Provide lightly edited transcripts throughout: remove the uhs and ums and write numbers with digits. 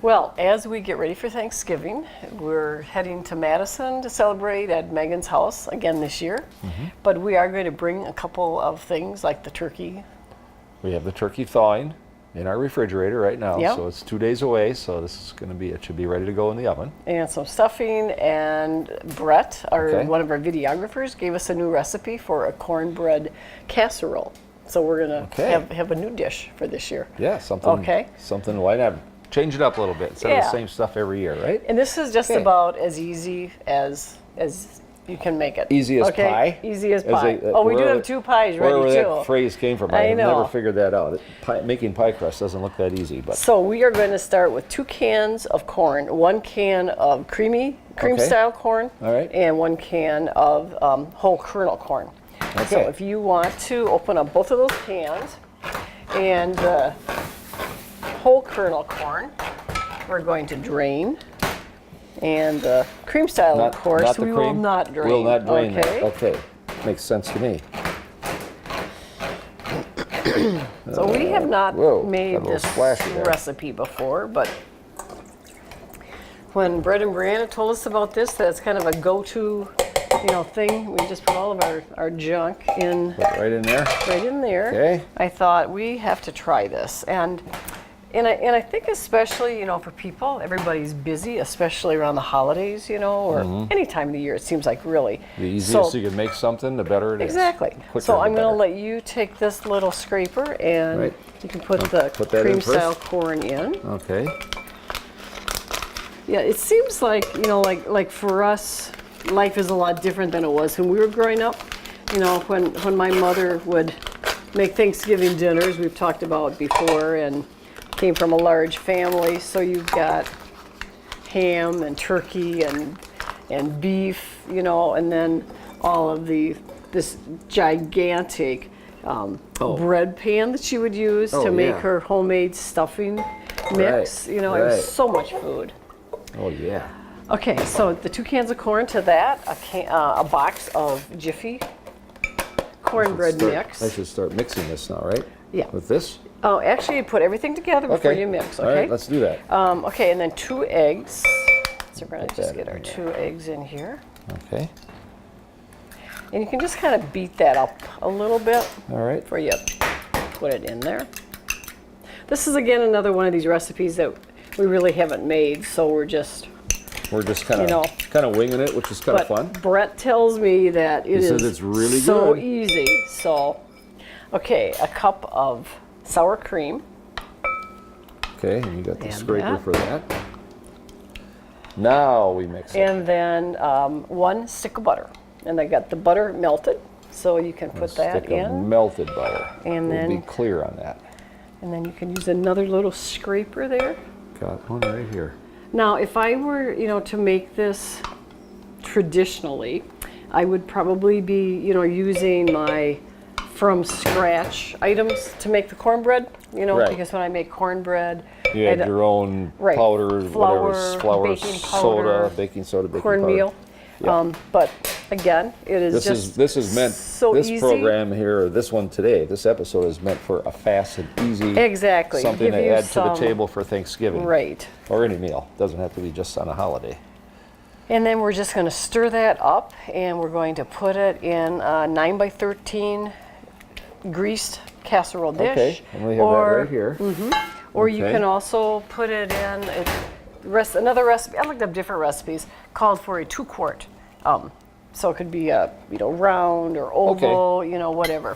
Well, as we get ready for Thanksgiving, we're heading to Madison to celebrate at Megan's house again this year. But we are going to bring a couple of things like the turkey. We have the turkey thawing in our refrigerator right now, Yep. so it's 2 days away, so this is going to be, it should be ready to go in the oven. And some stuffing, and Brett, Okay. one of our videographers, gave us a new recipe for a cornbread casserole. So we're going to have a new dish for this year. Yeah, something, why not change it up a little bit instead of the same stuff every year, right? And this is just about as easy as you can make it. Easy as pie? Easy as pie. We do have 2 pies ready where too. that phrase came from, I've never figured that out. Making pie crust doesn't look that easy. But So we are going to start with 2 cans of corn, 1 can of cream style corn, and 1 can of whole kernel corn. Okay. So if you want to open up both of those cans, and whole kernel corn, we're going to drain. And the cream style, of course, we will not drain. Will not drain. Okay. Okay, makes sense to me. So we have not made this there. recipe before, but when Brett and Brianna told us about this, that's kind of a go-to, thing. We just put all of our junk in. Put it right in there. Right in there. Okay. I thought we have to try this, and I think especially, for people, everybody's busy, especially around the holidays, or any time of the year, it seems like really. The easiest you can make something, the better it is. Exactly. So I'm going to let you take this little scraper, and you can put the cream style corn in. Okay. Yeah, it seems like, like for us, life is a lot different than it was when we were growing up. When my mother would make Thanksgiving dinners, we've talked about before, and came from a large family, so you've got ham and turkey and beef, and then all of this gigantic bread pan that she would use to make her homemade stuffing mix. It was so much food. Oh yeah. Okay, so the 2 cans of corn to that, a box of Jiffy cornbread mix. I should start mixing this now, right? Yeah. With this? Oh, actually, you put everything together before you mix, okay? All right, let's do that. Okay, and then 2 eggs. So we're going to just get our 2 eggs in here. Okay. And you can just kind of beat that up a little bit. All right. Before you put it in there. This is, again, another one of these recipes that we really haven't made, so we're just kind of winging it, which is kind of fun. Brett tells me that it is it's really so good. easy. So, okay, a cup of sour cream. Okay, and you got the scraper for that. Now we mix it. And then 1 stick of butter. And I got the butter melted, so you can put that in. Of melted butter. And we'll then be clear on that. And then you can use another little scraper there. Got one right here. Now, if I were, to make this traditionally, I would probably be, using my from scratch items to make the cornbread, because when I make cornbread, you had your own powder, flour, baking soda, cornmeal. But again, it is this is meant so this easy. Program here, this one today, this episode is meant for a fast and easy something to add to the table for Thanksgiving, or any meal. Doesn't have to be just on a holiday. And then we're just going to stir that up, and we're going to put it in a 9x13 greased casserole dish. Okay, and we have that right here. Or you can also put it in another recipe. I looked up different recipes. Called for a 2-quart. So it could be a round or oval, whatever.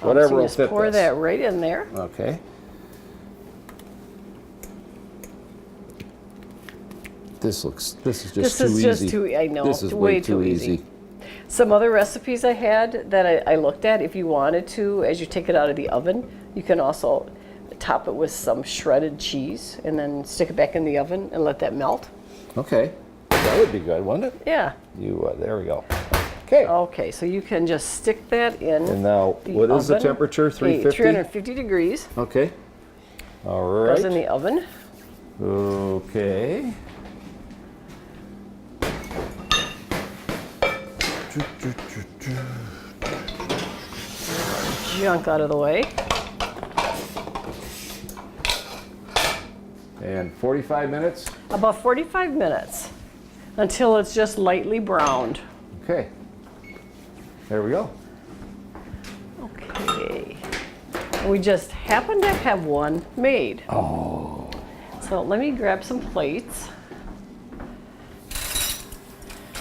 Whatever so will just fit pour this. that right in there. Okay. This is just too easy. I know. This is way too easy. Some other recipes I had that I looked at, if you wanted to, as you take it out of the oven, you can also top it with some shredded cheese and then stick it back in the oven and let that melt. Okay. That would be good, wouldn't it? Yeah. There we go. Okay. Okay, so you can just stick that in. And now, what is the temperature? 350? 350 degrees. Okay. All right. Goes in the oven. Okay. Junk out of the way. And 45 minutes? About 45 minutes until it's just lightly browned. Okay. There we go. Okay. We just happen to have one made. Oh. So let me grab some plates.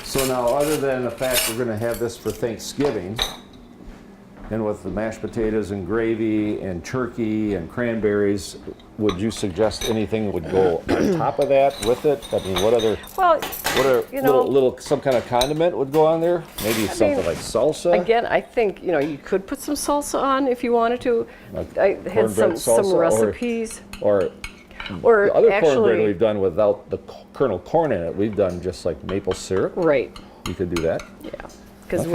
So now, other than the fact we're going to have this for Thanksgiving, and with the mashed potatoes and gravy and turkey and cranberries, would you suggest anything would go on top of that with it? I mean, what other, little some kind of condiment would go on there? Maybe something like salsa? Again, I think, you could put some salsa on if you wanted to. Like I had some recipes. Or the other cornbread we've done without the kernel corn in it, we've done just like maple syrup. Right. You could do that. Yeah. Because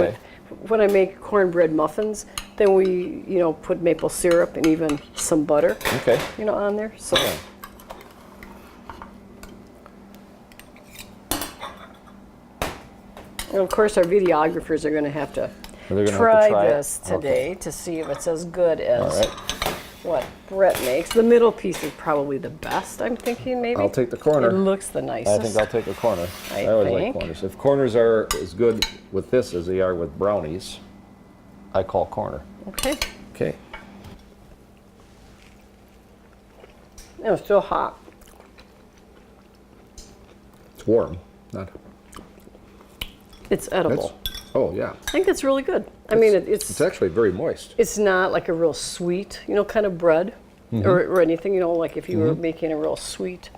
when I make cornbread muffins, then we, put maple syrup and even some butter, on there. So. Okay. And of course, our videographers are going to have to try this today to see if it's as good as what Brett makes. The middle piece is probably the best, I'm thinking, maybe. I'll take the corner. It looks the nicest. I think I'll take a corner. I always like corners. If corners are as good with this as they are with brownies, I call corner. Okay. Okay. It's still hot. It's warm, not. It's edible. Oh yeah. I think it's really good. I mean, it's actually very moist. It's not like a real sweet, kind of bread or anything, like if you were making a real sweet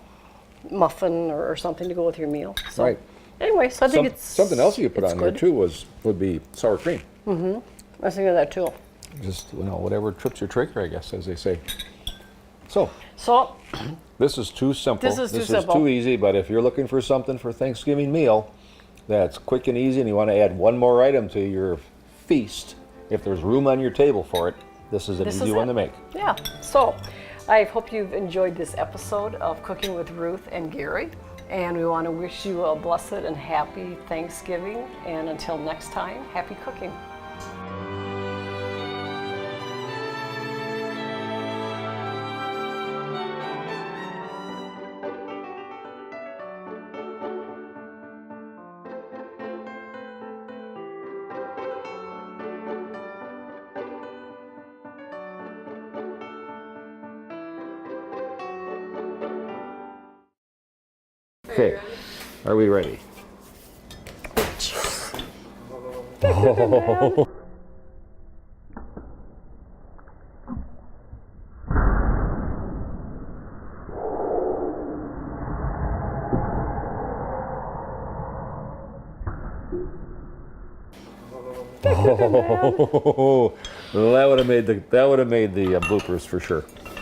muffin or something to go with your meal. So, right. Anyway, so I think it's something else you could put on there too would be sour cream. Mm-hmm. I was thinking of that too. Just whatever trips your trigger, I guess, as they say. So this is too simple. This is too easy. But if you're looking for something for Thanksgiving meal that's quick and easy, and you want to add one more item to your feast, if there's room on your table for it, this is an easy one to make. Yeah. So I hope you've enjoyed this episode of Cooking with Ruth and Gary. And we want to wish you a blessed and happy Thanksgiving. And until next time, happy cooking. Okay, are we ready? That would have made the bloopers for sure.